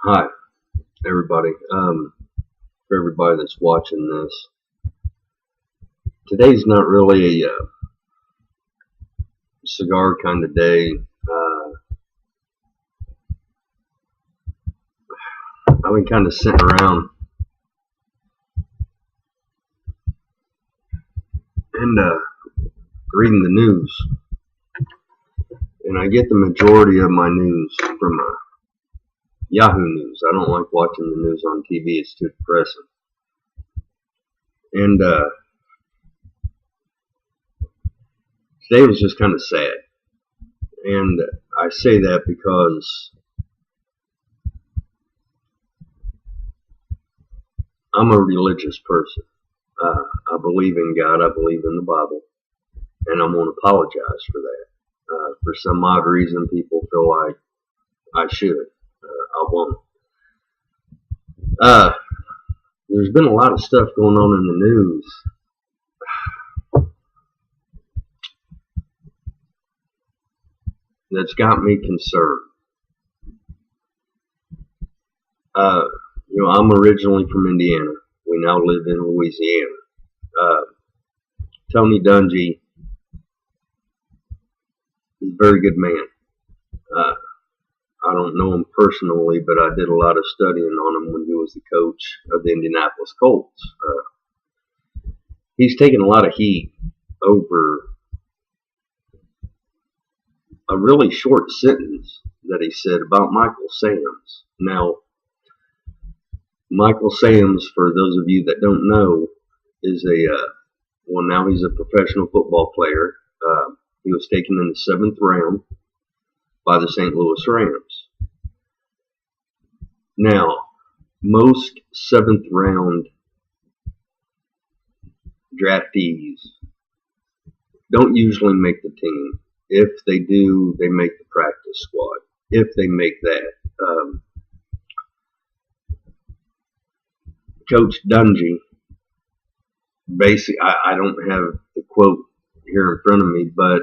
Hi, everybody. For everybody that's watching this, today's not really a cigar kind of day. I've been kind of sitting around and reading the news, and I get the majority of my news from Yahoo News. I don't like watching the news on TV; it's too depressing. And today was just kind of sad, and I say that because I'm a religious person. I believe in God. I believe in the Bible, and I'm going to apologize for that. For some odd reason, people feel like I should. I won't. There's been a lot of stuff going on in the news that's got me concerned. I'm originally from Indiana. We now live in Louisiana. Tony Dungy is a very good man. I don't know him personally, but I did a lot of studying on him when he was the coach of the Indianapolis Colts. He's taken a lot of heat over a really short sentence that he said about Michael Sams. Now, Michael Sams, for those of you that don't know, is now he's a professional football player. He was taken in the 7th round by the St. Louis Rams. Now, most 7th round draftees don't usually make the team. If they do, they make the practice squad. If they make that. Coach Dungy, basically, I don't have the quote here in front of me, but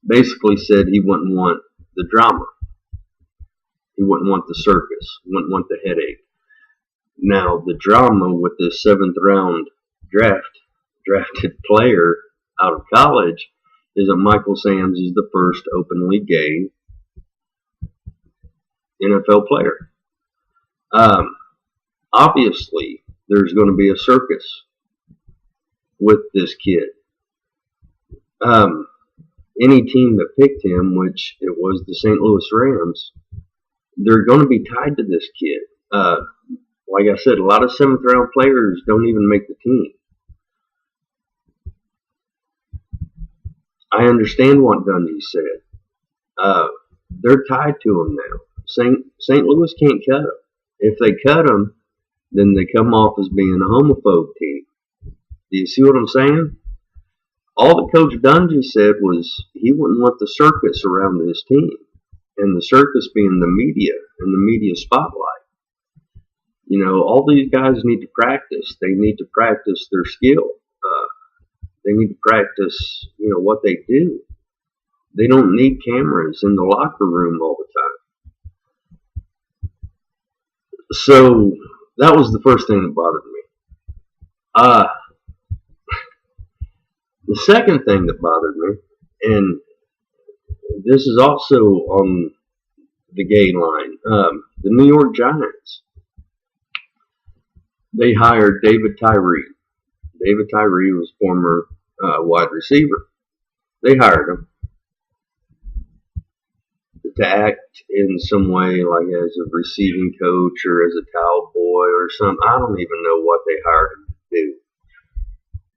basically said he wouldn't want the drama. He wouldn't want the circus. He wouldn't want the headache. Now, the drama with this 7th round drafted player out of college is that Michael Sams is the first openly gay NFL player. Obviously, there's going to be a circus with this kid. Any team that picked him, which it was the St. Louis Rams, they're going to be tied to this kid. Like I said, a lot of 7th round players don't even make the team. I understand what Dungy said. They're tied to him now. St. Louis can't cut him. If they cut him, then they come off as being a homophobe team. Do you see what I'm saying? All that Coach Dungy said was he wouldn't want the circus around his team, and the circus being the media and the media spotlight. All these guys need to practice. They need to practice their skill. They need to practice, what they do. They don't need cameras in the locker room all the time. So that was the first thing that bothered me. The second thing that bothered me, and this is also on the gay line, the New York Giants. They hired David Tyree. David Tyree was former wide receiver. They hired him to act in some way like as a receiving coach or as a towel boy or something. I don't even know what they hired him to do.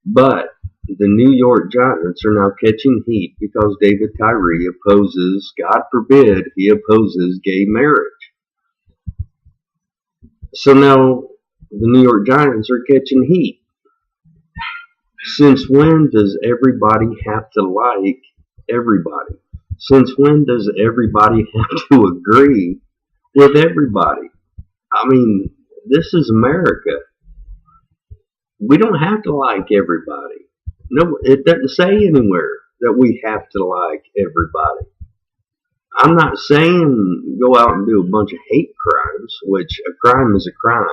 But the New York Giants are now catching heat because David Tyree opposes, God forbid, he opposes gay marriage. So now the New York Giants are catching heat. Since when does everybody have to like everybody? Since when does everybody have to agree with everybody? I mean, this is America. We don't have to like everybody. No, it doesn't say anywhere that we have to like everybody. I'm not saying go out and do a bunch of hate crimes, which a crime is a crime.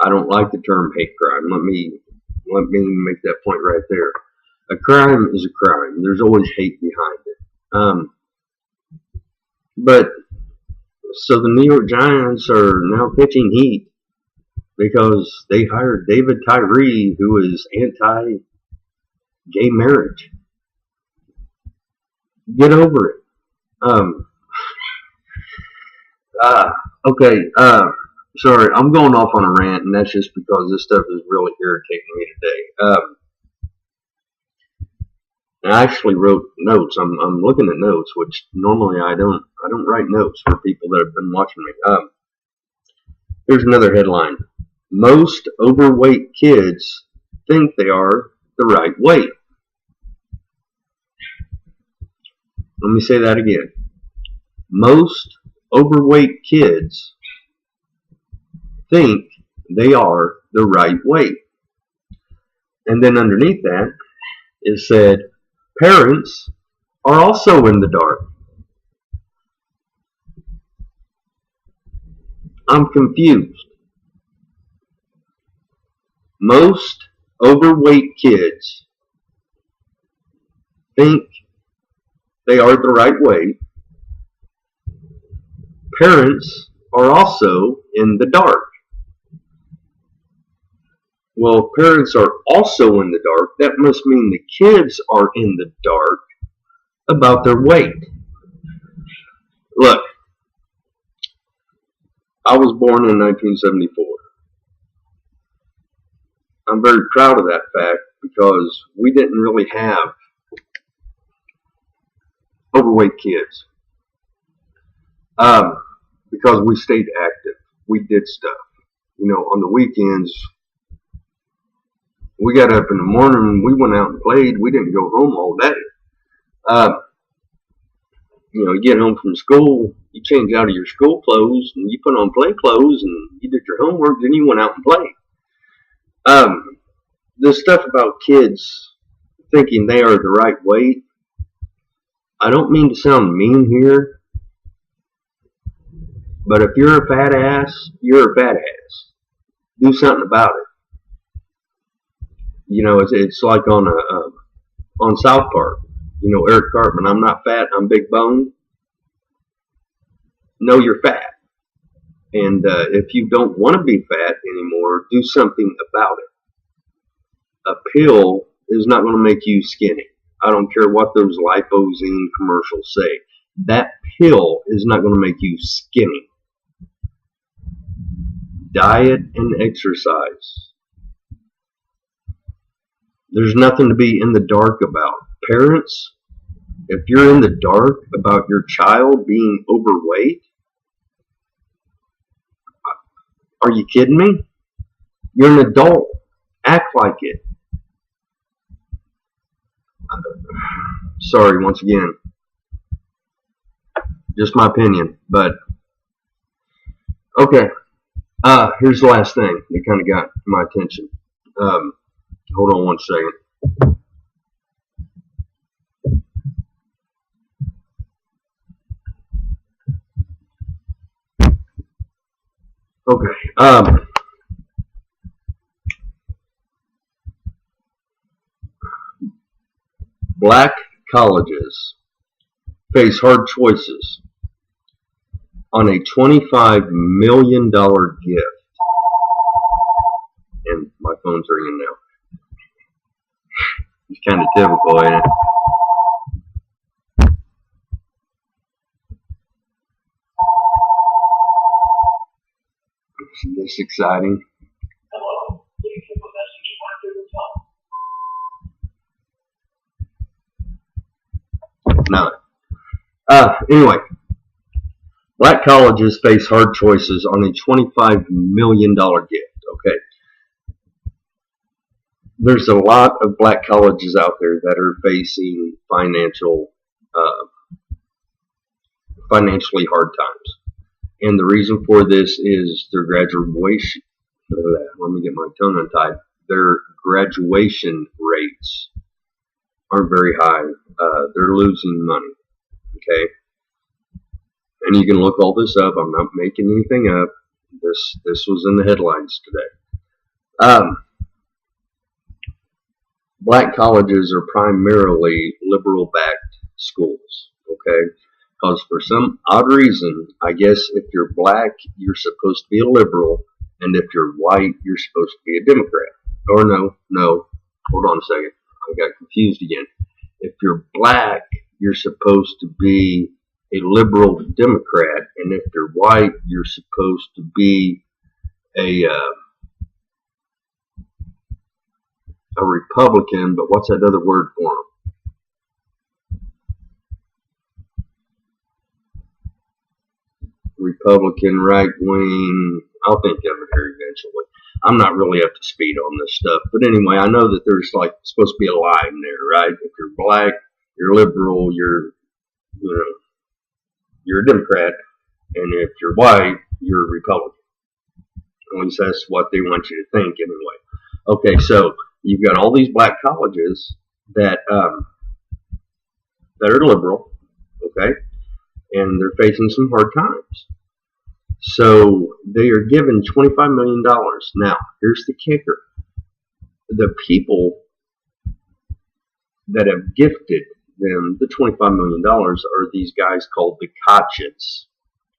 I don't like the term hate crime. Let me make that point right there. A crime is a crime. There's always hate behind it. But so the New York Giants are now pitching heat because they hired David Tyree, who is anti-gay marriage. Get over it. Um, okay. Sorry, I'm going off on a rant, and that's just because this stuff is really irritating me today. I actually wrote notes. I'm looking at notes, which normally I don't. I don't write notes for people that have been watching me. Here's another headline: most overweight kids think they are the right weight. Let me say that again. Most overweight kids think they are the right weight. And then underneath that, it said, parents are also in the dark. I'm confused. Most overweight kids think they are the right weight. Parents are also in the dark. Well, parents are also in the dark. That must mean the kids are in the dark about their weight. Look, I was born in 1974. I'm very proud of that fact because we didn't really have overweight kids. Because we stayed active. We did stuff. On the weekends, we got up in the morning, we went out and played. We didn't go home all day. You get home from school, you change out of your school clothes, and you put on play clothes, and you did your homework, then you went out and played. The stuff about kids thinking they are the right weight, I don't mean to sound mean here, but if you're a fat ass, you're a fat ass. Do something about it. It's like on South Park. Eric Cartman, I'm not fat, I'm big boned. No, you're fat. And if you don't want to be fat anymore, do something about it. A pill is not going to make you skinny. I don't care what those liposine commercials say. That pill is not going to make you skinny. Diet and exercise. There's nothing to be in the dark about. Parents, if you're in the dark about your child being overweight, are you kidding me? You're an adult. Act like it. Sorry, once again. Just my opinion. But, okay. Here's the last thing that kind of got my attention. Hold on one second. Okay. Black colleges face hard choices on a $25 million gift. And my phone's ringing now. It's kind of typical, ain't it? Isn't this exciting? Hello, please leave a message after the tone. No. Anyway, black colleges face hard choices on a $25 million gift. Okay. There's a lot of black colleges out there that are facing financially hard times. And the reason for this is their graduation. Let me get my tongue untied. Their graduation rates aren't very high. They're losing money. Okay. And you can look all this up. I'm not making anything up. This was in the headlines today. Black colleges are primarily liberal-backed schools, okay? Because for some odd reason, I guess if you're black, you're supposed to be a liberal, and if you're white, you're supposed to be a Democrat. Or no, hold on a second. I got confused again. If you're black, you're supposed to be a liberal Democrat, and if you're white, you're supposed to be a Republican, but what's that other word for them? Republican, right wing. I'll think of it here eventually. I'm not really up to speed on this stuff, but anyway, I know that there's like supposed to be a line there, right? If you're black, you're liberal, you're a Democrat, and if you're white, you're a Republican. At least that's what they want you to think, anyway. Okay, so you've got all these black colleges that are liberal, okay, and they're facing some hard times. So they are given $25 million. Now, here's the kicker. The people that have gifted them the $25 million are these guys called the Kochs,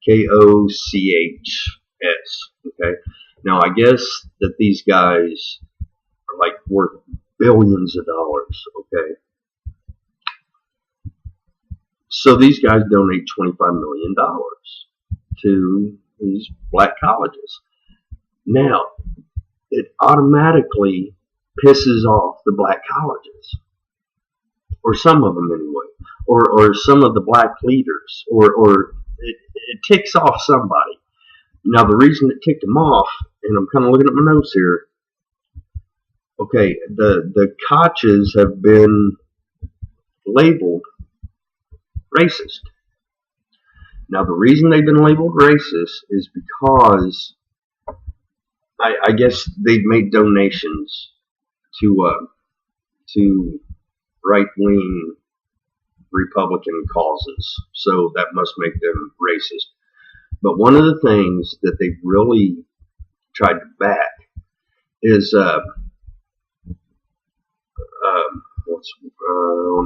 Kochs, okay? Now, I guess that these guys are like worth billions of dollars, okay? So these guys donate $25 million to these black colleges. Now, it automatically pisses off the black colleges, or some of them anyway, or some of the black leaders, or it ticks off somebody. Now, the reason it ticked them off, and I'm kind of looking at my notes here, okay, the Kochs have been labeled racist. Now, the reason they've been labeled racist is because I guess they've made donations to right-wing Republican causes, so that must make them racist. But one of the things that they've really tried to back is on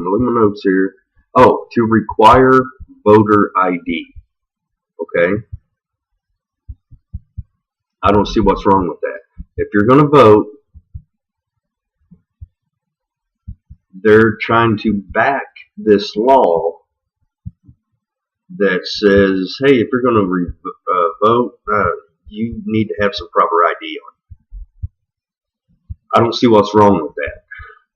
my notes here. Oh, to require voter ID. Okay, I don't see what's wrong with that. If you're going to vote, they're trying to back this law that says, hey, if you're going to vote, you need to have some proper ID on. I don't see what's wrong with that.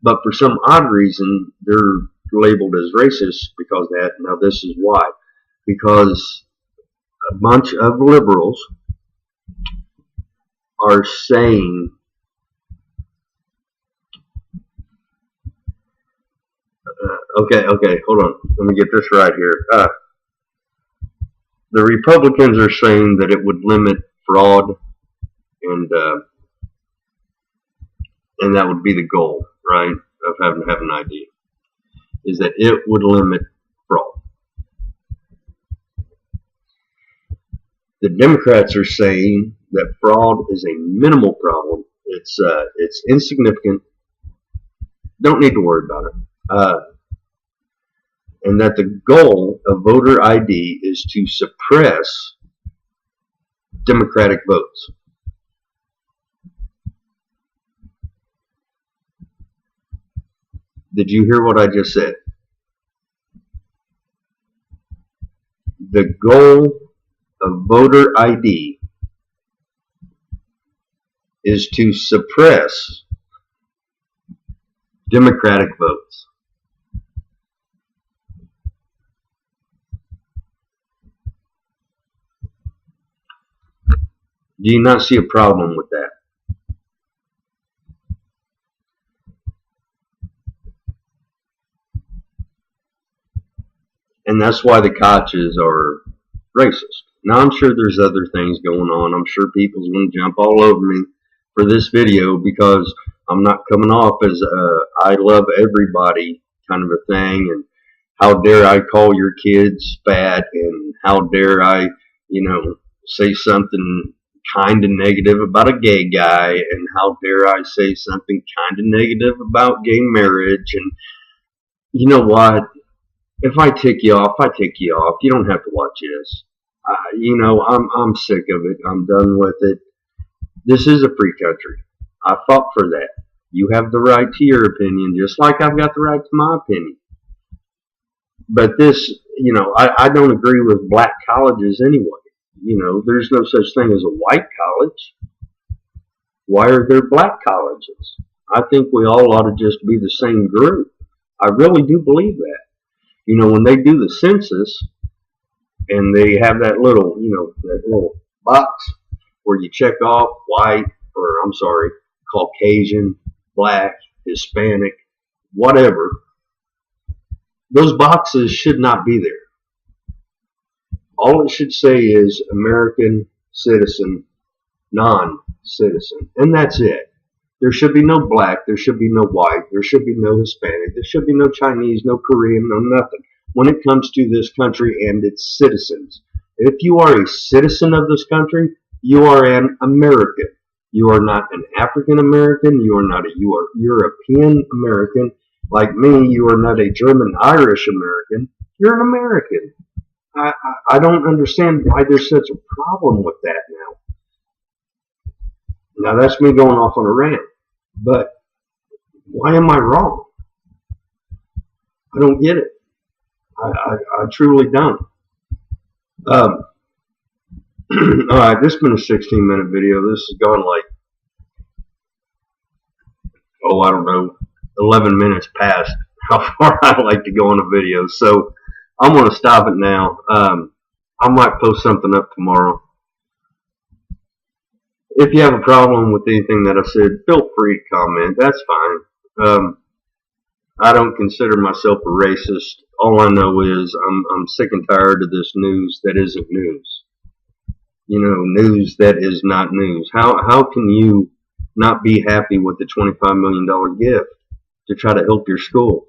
But for some odd reason, they're labeled as racist because of that. Now, this is why. Because a bunch of liberals are saying okay, hold on. Let me get this right here. The Republicans are saying that it would limit fraud, and that would be the goal, right, of having to have an ID, is that it would limit fraud. The Democrats are saying that fraud is a minimal problem. It's insignificant. Don't need to worry about it. And that the goal of voter ID is to suppress Democratic votes. Did you hear what I just said? The goal of voter ID is to suppress Democratic votes. Do you not see a problem with that? And that's why the Kochs are racist. Now, I'm sure there's other things going on. I'm sure people's going to jump all over me for this video because I'm not coming off as I love everybody kind of a thing, and how dare I call your kids fat and how dare I, say something kind of negative about a gay guy, and how dare I say something kind of negative about gay marriage. And you know what? If I tick you off, I tick you off. You don't have to watch this. I'm sick of it. I'm done with it. This is a free country. I fought for that. You have the right to your opinion, just like I've got the right to my opinion. But this, I don't agree with black colleges anyway. There's no such thing as a white college. Why are there black colleges? I think we all ought to just be the same group. I really do believe that. When they do the census and they have that little box where you check off white, or I'm sorry, Caucasian, black, Hispanic, whatever, those boxes should not be there. All it should say is American citizen, non-citizen, and that's it. There should be no black, there should be no white, there should be no Hispanic, there should be no Chinese, no Korean, no nothing when it comes to this country and its citizens. If you are a citizen of this country, you are an American. You are not an African American, you are European American. Like me, you are not a German Irish American, you're an American. I don't understand why there's such a problem with that now. Now that's me going off on a rant, but why am I wrong? I don't get it. I truly don't. All right, this has been a 16-minute video. This has gone like, I don't know, 11 minutes past how far I like to go on a video. So I'm going to stop it now. I might post something up tomorrow. If you have a problem with anything that I said, feel free to comment. That's fine. I don't consider myself a racist. All I know is I'm sick and tired of this news that isn't news. News that is not news. How can you not be happy with the $25 million gift to try to help your school?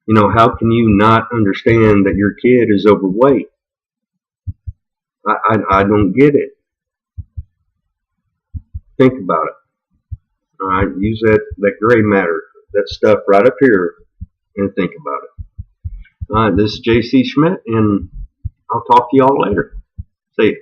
How can you not understand that your kid is overweight? I don't get it. Think about it. All right, use that gray matter, that stuff right up here, and think about it. All right, this is J.C. Schmidt, and I'll talk to y'all later. See you.